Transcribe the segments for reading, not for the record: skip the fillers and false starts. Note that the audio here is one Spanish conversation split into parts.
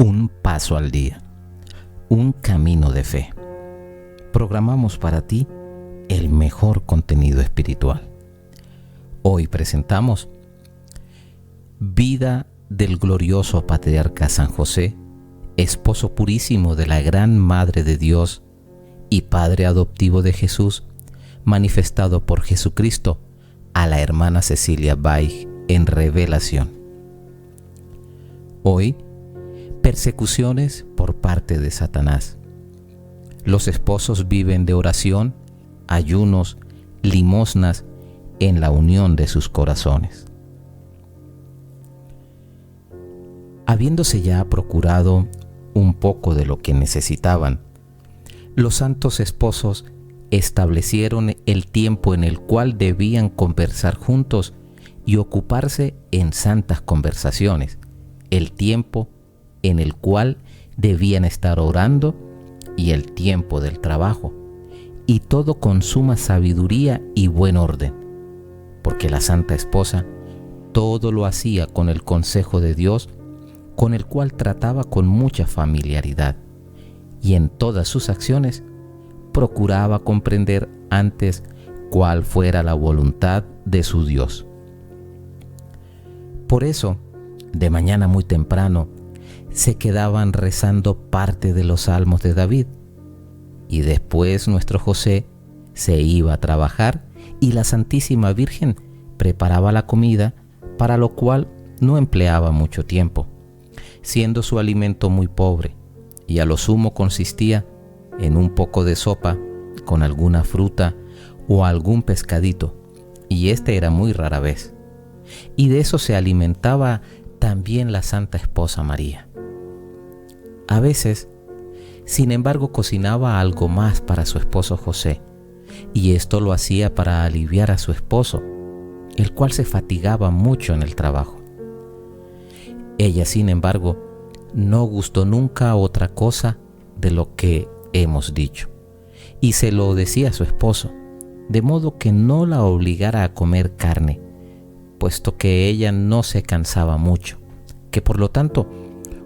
Un paso al día, un camino de fe. Programamos para ti el mejor contenido espiritual. Hoy presentamos Vida del glorioso patriarca San José, esposo purísimo de la gran Madre de Dios y Padre adoptivo de Jesús, manifestado por Jesucristo a la hermana Cecilia Baig en Revelación. Hoy, persecuciones por parte de Satanás. Los esposos viven de oración, ayunos, limosnas en la unión de sus corazones. Habiéndose ya procurado un poco de lo que necesitaban, los santos esposos establecieron el tiempo en el cual debían conversar juntos y ocuparse en santas conversaciones, el tiempo en el cual debían estar orando y el tiempo del trabajo, y todo con suma sabiduría y buen orden, porque la santa esposa todo lo hacía con el consejo de Dios, con el cual trataba con mucha familiaridad, y en todas sus acciones procuraba comprender antes cuál fuera la voluntad de su Dios. Por eso, de mañana muy temprano, se quedaban rezando parte de los salmos de David, y después nuestro José se iba a trabajar y la Santísima Virgen preparaba la comida, para lo cual no empleaba mucho tiempo, siendo su alimento muy pobre, y a lo sumo consistía en un poco de sopa con alguna fruta o algún pescadito, y este era muy rara vez. Y de eso se alimentaba también la Santa Esposa María. A veces, sin embargo, cocinaba algo más para su esposo José, y esto lo hacía para aliviar a su esposo, el cual se fatigaba mucho en el trabajo. Ella, sin embargo, no gustó nunca otra cosa de lo que hemos dicho, y se lo decía a su esposo, de modo que no la obligara a comer carne, puesto que ella no se cansaba mucho, que por lo tanto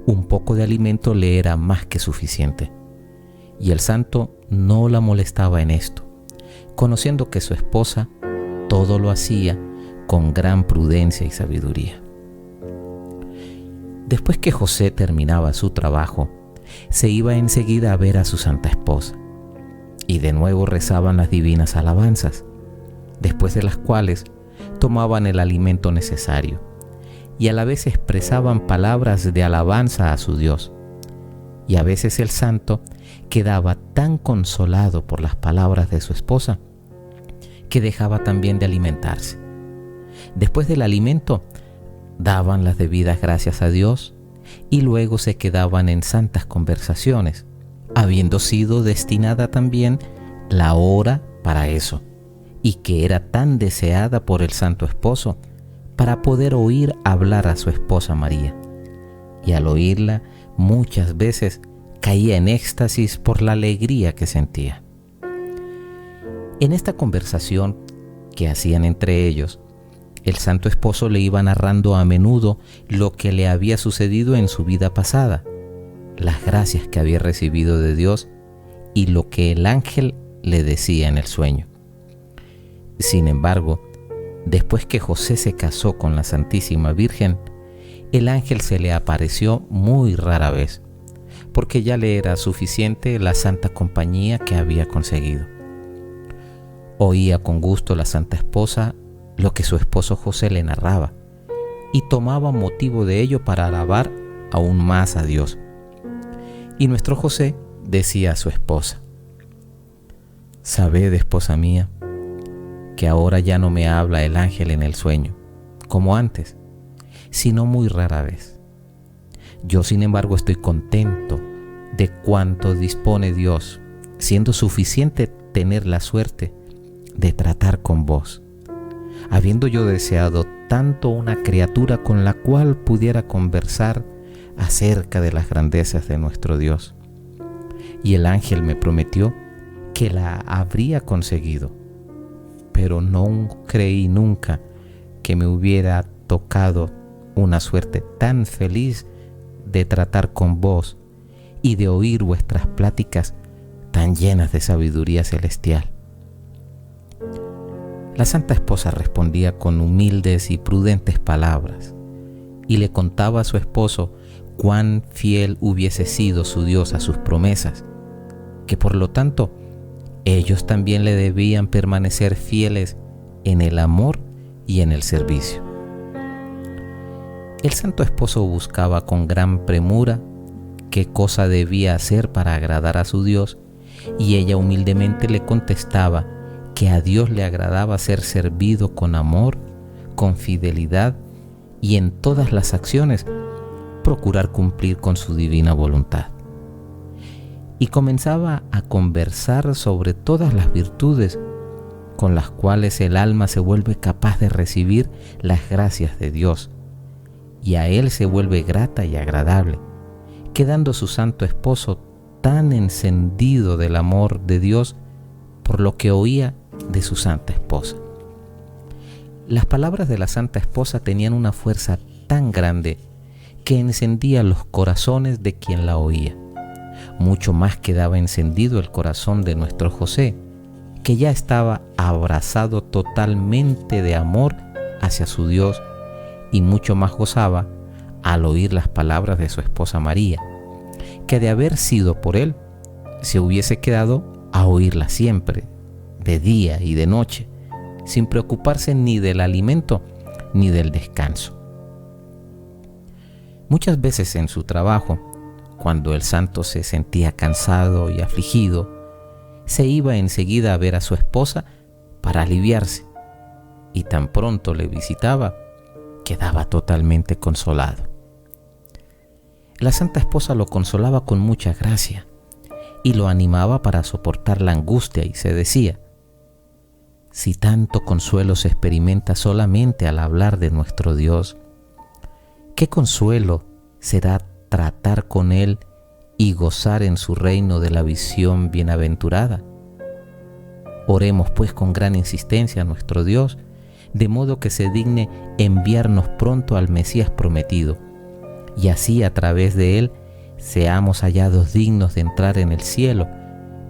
un poco de alimento le era más que suficiente. Y el santo no la molestaba en esto, conociendo que su esposa todo lo hacía con gran prudencia y sabiduría. Después que José terminaba su trabajo, se iba enseguida a ver a su santa esposa, y de nuevo rezaban las divinas alabanzas, después de las cuales tomaban el alimento necesario, y a la vez expresaban palabras de alabanza a su Dios. Y a veces el santo quedaba tan consolado por las palabras de su esposa que dejaba también de alimentarse. Después del alimento, daban las debidas gracias a Dios y luego se quedaban en santas conversaciones, habiendo sido destinada también la hora para eso, y que era tan deseada por el santo esposo para poder oír hablar a su esposa María. Y al oírla, muchas veces caía en éxtasis por la alegría que sentía. En esta conversación que hacían entre ellos, el santo esposo le iba narrando a menudo lo que le había sucedido en su vida pasada, las gracias que había recibido de Dios y lo que el ángel le decía en el sueño. Sin embargo, después que José se casó con la Santísima Virgen, el ángel se le apareció muy rara vez, porque ya le era suficiente la santa compañía que había conseguido. Oía con gusto la santa esposa lo que su esposo José le narraba, y tomaba motivo de ello para alabar aún más a Dios. Y nuestro José decía a su esposa: «Sabed, esposa mía, que ahora ya no me habla el ángel en el sueño, como antes, sino muy rara vez. Yo, sin embargo, estoy contento de cuanto dispone Dios, siendo suficiente tener la suerte de tratar con vos, habiendo yo deseado tanto una criatura con la cual pudiera conversar acerca de las grandezas de nuestro Dios. Y el ángel me prometió que la habría conseguido, pero no creí nunca que me hubiera tocado una suerte tan feliz de tratar con vos y de oír vuestras pláticas tan llenas de sabiduría celestial. La santa esposa respondía con humildes y prudentes palabras y le contaba a su esposo cuán fiel hubiese sido su Dios a sus promesas, que por lo tanto ellos también le debían permanecer fieles en el amor y en el servicio. El santo esposo buscaba con gran premura qué cosa debía hacer para agradar a su Dios, y ella humildemente le contestaba que a Dios le agradaba ser servido con amor, con fidelidad y en todas las acciones procurar cumplir con su divina voluntad. Y comenzaba a conversar sobre todas las virtudes con las cuales el alma se vuelve capaz de recibir las gracias de Dios, y a Él se vuelve grata y agradable, quedando su santo esposo tan encendido del amor de Dios por lo que oía de su santa esposa. Las palabras de la santa esposa tenían una fuerza tan grande que encendía los corazones de quien la oía. Mucho más quedaba encendido el corazón de nuestro José, que ya estaba abrazado totalmente de amor hacia su Dios, y mucho más gozaba al oír las palabras de su esposa María, que de haber sido por él, se hubiese quedado a oírla siempre, de día y de noche, sin preocuparse ni del alimento ni del descanso. Muchas veces en su trabajo, cuando el santo se sentía cansado y afligido, se iba enseguida a ver a su esposa para aliviarse, y tan pronto le visitaba, quedaba totalmente consolado. La santa esposa lo consolaba con mucha gracia y lo animaba para soportar la angustia, y se decía: si tanto consuelo se experimenta solamente al hablar de nuestro Dios, ¿qué consuelo será tratar con Él y gozar en su reino de la visión bienaventurada? Oremos pues con gran insistencia a nuestro Dios, de modo que se digne enviarnos pronto al Mesías prometido, y así a través de Él seamos hallados dignos de entrar en el cielo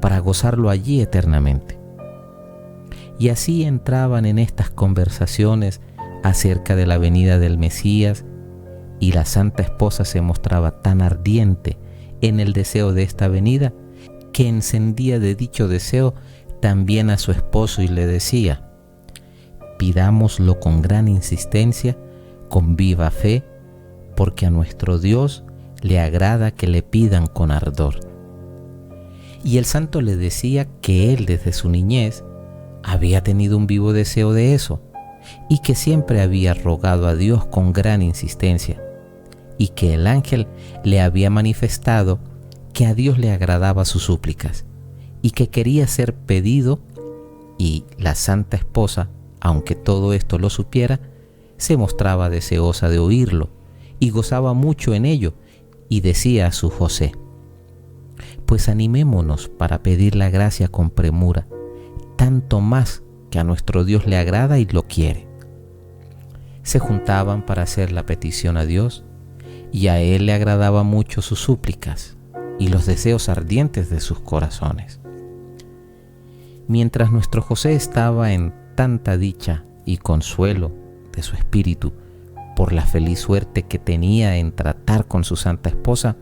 para gozarlo allí eternamente. Y así entraban en estas conversaciones acerca de la venida del Mesías, y la santa esposa se mostraba tan ardiente en el deseo de esta venida que encendía de dicho deseo también a su esposo y le decía: pidámoslo con gran insistencia, con viva fe, porque a nuestro Dios le agrada que le pidan con ardor. Y el santo le decía que él desde su niñez había tenido un vivo deseo de eso, y que siempre había rogado a Dios con gran insistencia, y que el ángel le había manifestado que a Dios le agradaba sus súplicas, y que quería ser pedido, y la santa esposa, aunque todo esto lo supiera, se mostraba deseosa de oírlo, y gozaba mucho en ello, y decía a su José: pues animémonos para pedir la gracia con premura, tanto más que a nuestro Dios le agrada y lo quiere. Se juntaban para hacer la petición a Dios, y a Él le agradaba mucho sus súplicas y los deseos ardientes de sus corazones. Mientras nuestro José estaba en tanta dicha y consuelo de su espíritu por la feliz suerte que tenía en tratar con su santa esposa,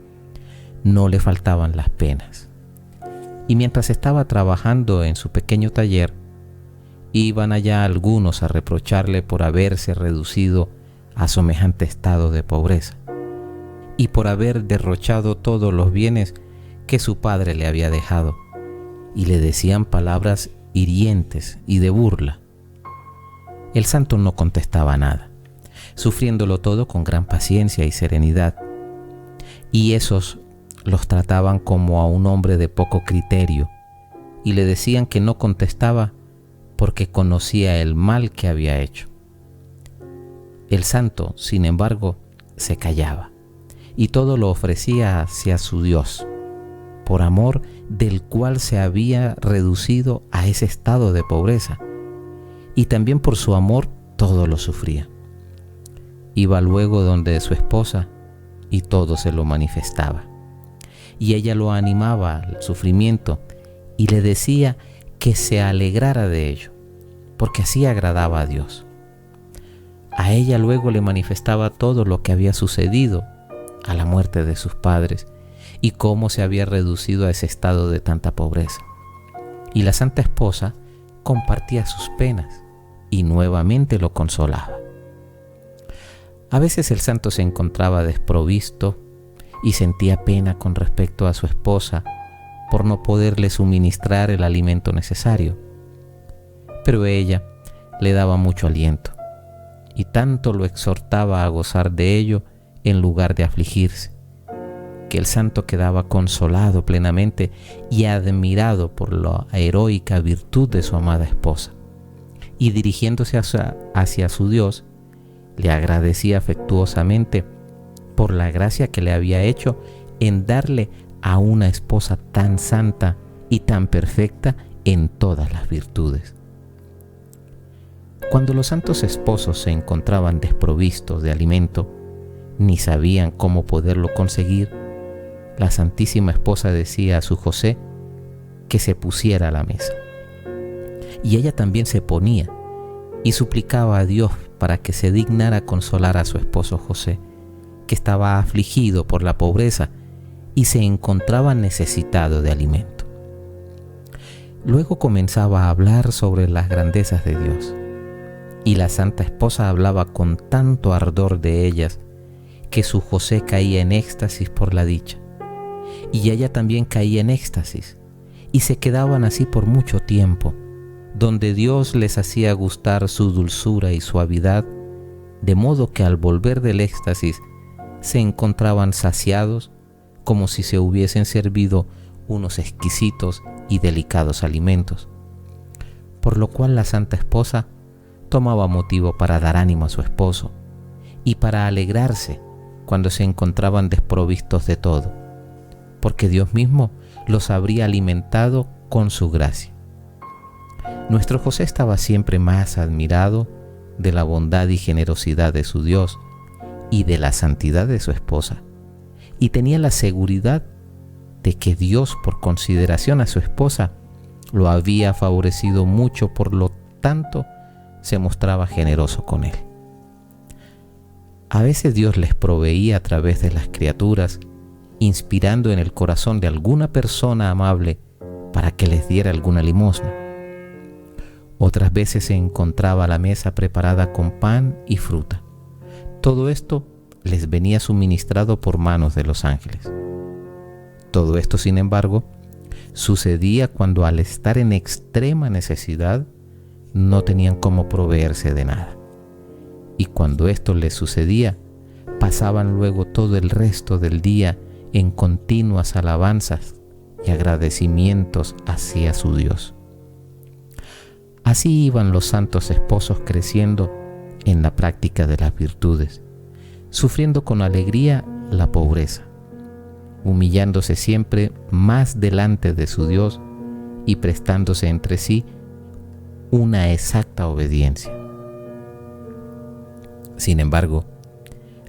no le faltaban las penas. Y mientras estaba trabajando en su pequeño taller, iban allá algunos a reprocharle por haberse reducido a semejante estado de pobreza y por haber derrochado todos los bienes que su padre le había dejado, y le decían palabras hirientes y de burla. El santo no contestaba nada, sufriéndolo todo con gran paciencia y serenidad, y esos los trataban como a un hombre de poco criterio, y le decían que no contestaba porque conocía el mal que había hecho. El santo, sin embargo, se callaba, y todo lo ofrecía hacia su Dios, por amor del cual se había reducido a ese estado de pobreza, y también por su amor todo lo sufría. Iba luego donde su esposa y todo se lo manifestaba. Y ella lo animaba al sufrimiento y le decía que se alegrara de ello, porque así agradaba a Dios. A ella luego le manifestaba todo lo que había sucedido a la muerte de sus padres y cómo se había reducido a ese estado de tanta pobreza. Y la santa esposa compartía sus penas y nuevamente lo consolaba. A veces el santo se encontraba desprovisto y sentía pena con respecto a su esposa por no poderle suministrar el alimento necesario. Pero ella le daba mucho aliento y tanto lo exhortaba a gozar de ello en lugar de afligirse, que el santo quedaba consolado plenamente y admirado por la heroica virtud de su amada esposa, y dirigiéndose hacia su Dios, le agradecía afectuosamente por la gracia que le había hecho en darle a una esposa tan santa y tan perfecta en todas las virtudes. Cuando los santos esposos se encontraban desprovistos de alimento, ni sabían cómo poderlo conseguir, la Santísima Esposa decía a su José que se pusiera a la mesa. Y ella también se ponía y suplicaba a Dios para que se dignara consolar a su esposo José, que estaba afligido por la pobreza y se encontraba necesitado de alimento. Luego comenzaba a hablar sobre las grandezas de Dios, y la Santa Esposa hablaba con tanto ardor de ellas que su José caía en éxtasis por la dicha, y ella también caía en éxtasis, y se quedaban así por mucho tiempo, donde Dios les hacía gustar su dulzura y suavidad, de modo que al volver del éxtasis se encontraban saciados como si se hubiesen servido unos exquisitos y delicados alimentos, por lo cual la Santa Esposa tomaba motivo para dar ánimo a su esposo y para alegrarse cuando se encontraban desprovistos de todo, porque Dios mismo los habría alimentado con su gracia. Nuestro José estaba siempre más admirado de la bondad y generosidad de su Dios y de la santidad de su esposa, y tenía la seguridad de que Dios, por consideración a su esposa, lo había favorecido mucho, por lo tanto se mostraba generoso con él. A veces Dios les proveía a través de las criaturas, inspirando en el corazón de alguna persona amable para que les diera alguna limosna. Otras veces se encontraba la mesa preparada con pan y fruta. Todo esto les venía suministrado por manos de los ángeles. Todo esto, sin embargo, sucedía cuando, al estar en extrema necesidad, no tenían cómo proveerse de nada. Y cuando esto les sucedía, pasaban luego todo el resto del día en continuas alabanzas y agradecimientos hacia su Dios. Así iban los santos esposos creciendo en la práctica de las virtudes, sufriendo con alegría la pobreza, humillándose siempre más delante de su Dios y prestándose entre sí una exacta obediencia. Sin embargo,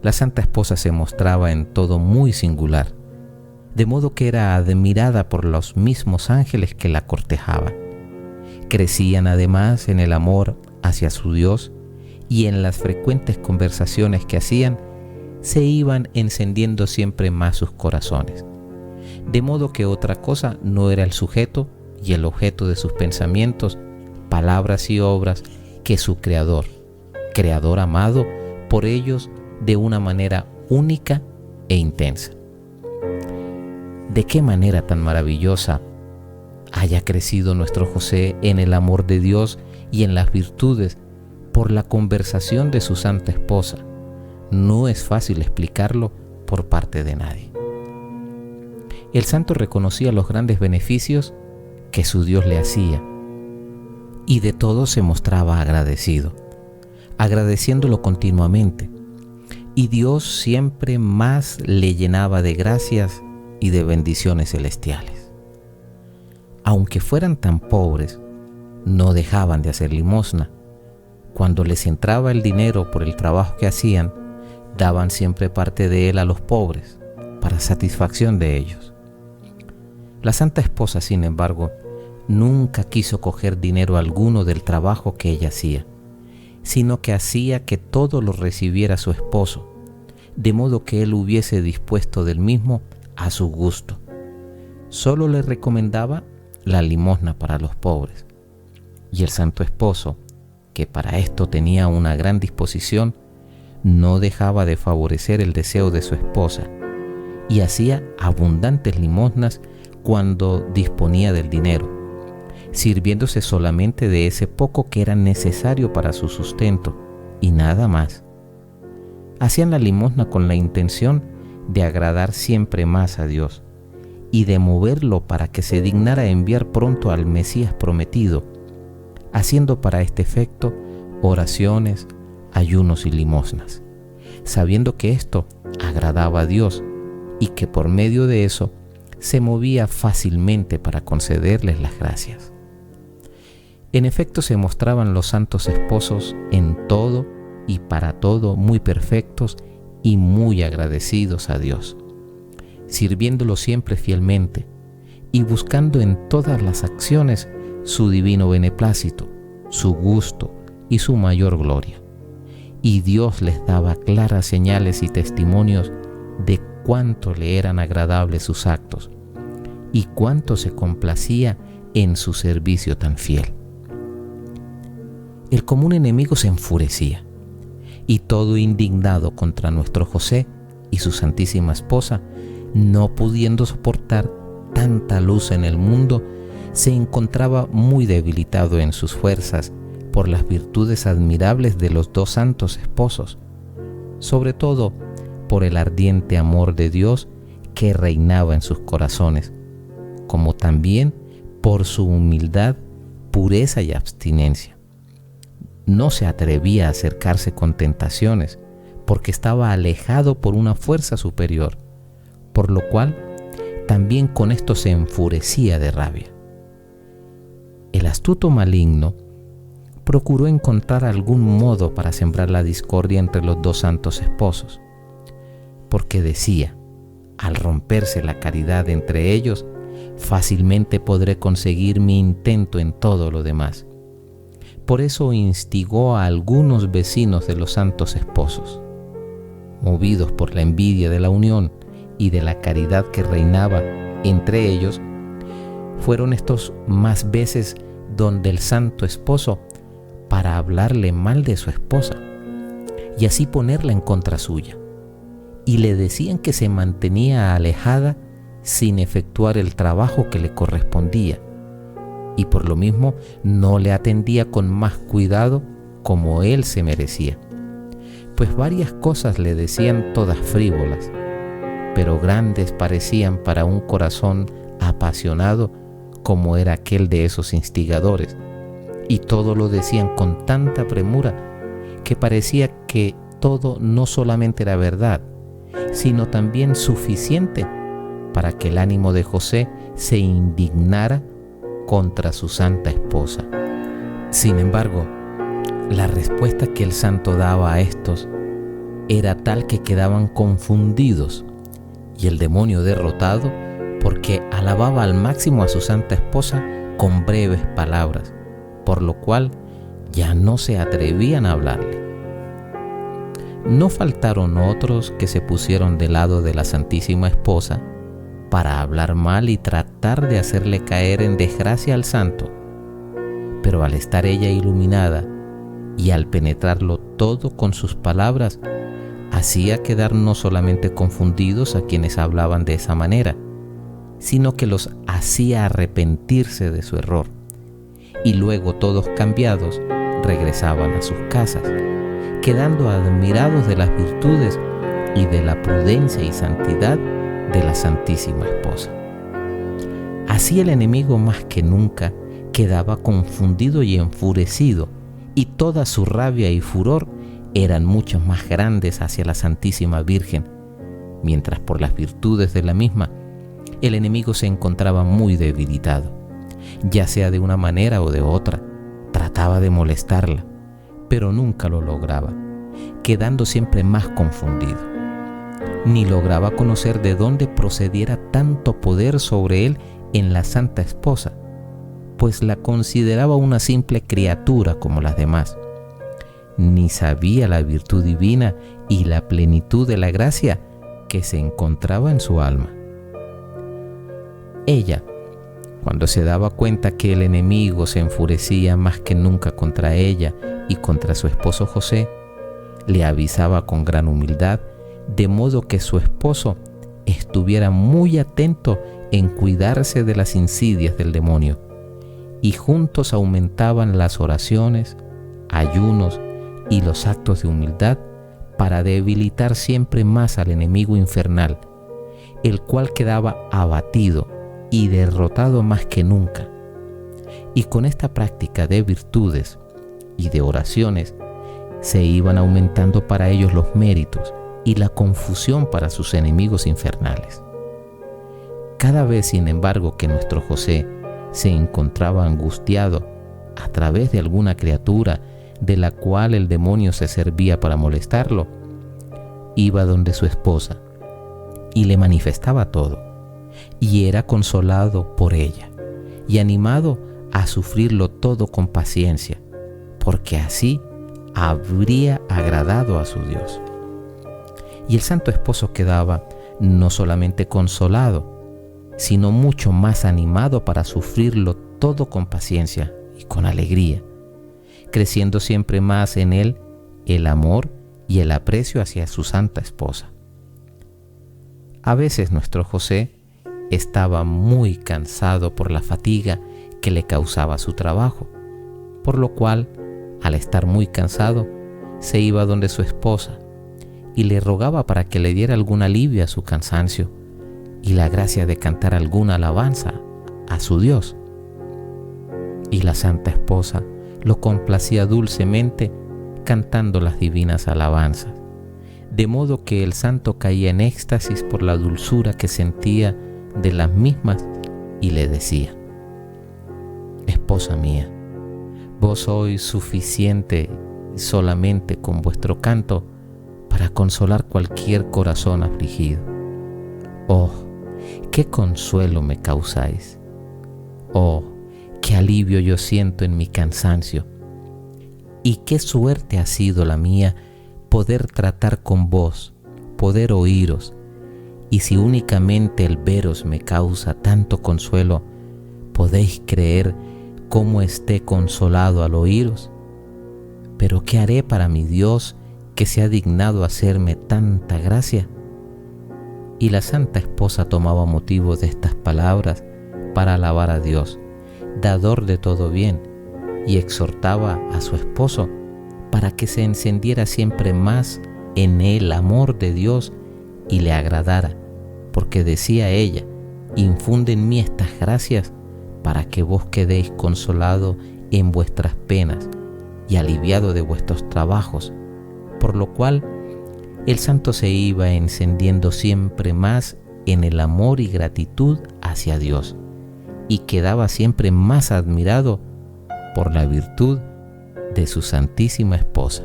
la Santa Esposa se mostraba en todo muy singular, de modo que era admirada por los mismos ángeles que la cortejaban. Crecían además en el amor hacia su Dios, y en las frecuentes conversaciones que hacían se iban encendiendo siempre más sus corazones, de modo que otra cosa no era el sujeto y el objeto de sus pensamientos, palabras y obras que su Creador amado por ellos de una manera única e intensa. ¿De qué manera tan maravillosa haya crecido nuestro José en el amor de Dios y en las virtudes por la conversación de su Santa Esposa? No es fácil explicarlo por parte de nadie. El santo reconocía los grandes beneficios que su Dios le hacía, y de todo se mostraba agradecido, agradeciéndolo continuamente, y Dios siempre más le llenaba de gracias y de bendiciones celestiales. Aunque fueran tan pobres, no dejaban de hacer limosna. Cuando les entraba el dinero por el trabajo que hacían, daban siempre parte de él a los pobres, para satisfacción de ellos. La santa esposa, sin embargo, nunca quiso coger dinero alguno del trabajo que ella hacía, sino que hacía que todo lo recibiera su esposo, de modo que él hubiese dispuesto del mismo a su gusto. Solo le recomendaba la limosna para los pobres. Y el santo esposo, que para esto tenía una gran disposición, no dejaba de favorecer el deseo de su esposa y hacía abundantes limosnas cuando disponía del dinero, sirviéndose solamente de ese poco que era necesario para su sustento y nada más. Hacían la limosna con la intención de agradar siempre más a Dios y de moverlo para que se dignara enviar pronto al Mesías prometido, haciendo para este efecto oraciones, ayunos y limosnas, sabiendo que esto agradaba a Dios y que por medio de eso se movía fácilmente para concederles las gracias. En efecto, se mostraban los santos esposos en todo y para todo muy perfectos y muy agradecidos a Dios, sirviéndolo siempre fielmente y buscando en todas las acciones su divino beneplácito, su gusto y su mayor gloria. Y Dios les daba claras señales y testimonios de cuánto le eran agradables sus actos y cuánto se complacía en su servicio tan fiel. El común enemigo se enfurecía y todo indignado contra nuestro José y su santísima esposa, no pudiendo soportar tanta luz en el mundo, se encontraba muy debilitado en sus fuerzas por las virtudes admirables de los dos santos esposos, sobre todo por el ardiente amor de Dios que reinaba en sus corazones, como también por su humildad, pureza y abstinencia. No se atrevía a acercarse con tentaciones, porque estaba alejado por una fuerza superior, por lo cual también con esto se enfurecía de rabia. El astuto maligno procuró encontrar algún modo para sembrar la discordia entre los dos santos esposos, porque decía, al romperse la caridad entre ellos, fácilmente podré conseguir mi intento en todo lo demás. Por eso instigó a algunos vecinos de los santos esposos, movidos por la envidia de la unión y de la caridad que reinaba entre ellos, fueron estos más veces donde el santo esposo para hablarle mal de su esposa y así ponerla en contra suya, y le decían que se mantenía alejada sin efectuar el trabajo que le correspondía, y por lo mismo no le atendía con más cuidado como él se merecía, pues varias cosas le decían todas frívolas, pero grandes parecían para un corazón apasionado como era aquel de esos instigadores, y todo lo decían con tanta premura que parecía que todo no solamente era verdad, sino también suficiente para que el ánimo de José se indignara contra su santa esposa. Sin embargo, la respuesta que el santo daba a estos era tal que quedaban confundidos, y el demonio derrotado, porque alababa al máximo a su santa esposa con breves palabras, por lo cual ya no se atrevían a hablarle. No faltaron otros que se pusieron del lado de la santísima esposa para hablar mal y tratar de hacerle caer en desgracia al santo, pero al estar ella iluminada y al penetrarlo todo con sus palabras, hacía quedar no solamente confundidos a quienes hablaban de esa manera, sino que los hacía arrepentirse de su error, y luego todos cambiados regresaban a sus casas, quedando admirados de las virtudes y de la prudencia y santidad de la Santísima Esposa. Así el enemigo más que nunca quedaba confundido y enfurecido, y toda su rabia y furor eran mucho más grandes hacia la Santísima Virgen, mientras por las virtudes de la misma el enemigo se encontraba muy debilitado, ya sea de una manera o de otra. Trataba de molestarla, pero nunca lo lograba, quedando siempre más confundido. Ni lograba conocer de dónde procediera tanto poder sobre él en la santa esposa, pues la consideraba una simple criatura como las demás. Ni sabía la virtud divina y la plenitud de la gracia que se encontraba en su alma. Ella, cuando se daba cuenta que el enemigo se enfurecía más que nunca contra ella y contra su esposo José, le avisaba con gran humildad, de modo que su esposo estuviera muy atento en cuidarse de las insidias del demonio, y juntos aumentaban las oraciones, ayunos y los actos de humildad para debilitar siempre más al enemigo infernal, el cual quedaba abatido y derrotado más que nunca. Y con esta práctica de virtudes y de oraciones se iban aumentando para ellos los méritos y la confusión para sus enemigos infernales. Cada vez, sin embargo, que nuestro José se encontraba angustiado a través de alguna criatura de la cual el demonio se servía para molestarlo, iba donde su esposa y le manifestaba todo, y era consolado por ella y animado a sufrirlo todo con paciencia, porque así habría agradado a su Dios. Y el santo esposo quedaba no solamente consolado, sino mucho más animado para sufrirlo todo con paciencia y con alegría, creciendo siempre más en él el amor y el aprecio hacia su santa esposa. A veces nuestro José estaba muy cansado por la fatiga que le causaba su trabajo, por lo cual, al estar muy cansado, se iba donde su esposa y le rogaba para que le diera algún alivio a su cansancio y la gracia de cantar alguna alabanza a su Dios. Y la santa esposa lo complacía dulcemente cantando las divinas alabanzas, de modo que el santo caía en éxtasis por la dulzura que sentía de las mismas y le decía: esposa mía, vos sois suficiente solamente con vuestro canto para consolar cualquier corazón afligido. Oh, qué consuelo me causáis. Oh, qué alivio yo siento en mi cansancio. Y qué suerte ha sido la mía poder tratar con vos, poder oíros. Y si únicamente el veros me causa tanto consuelo, ¿podéis creer cómo esté consolado al oíros? Pero ¿qué haré para mi Dios que se ha dignado hacerme tanta gracia? Y la santa esposa tomaba motivo de estas palabras para alabar a Dios, dador de todo bien, y exhortaba a su esposo para que se encendiera siempre más en el amor de Dios y le agradara, porque decía ella: infunde en mí estas gracias para que vos quedéis consolado en vuestras penas y aliviado de vuestros trabajos, por lo cual el santo se iba encendiendo siempre más en el amor y gratitud hacia Dios, y quedaba siempre más admirado por la virtud de su santísima esposa.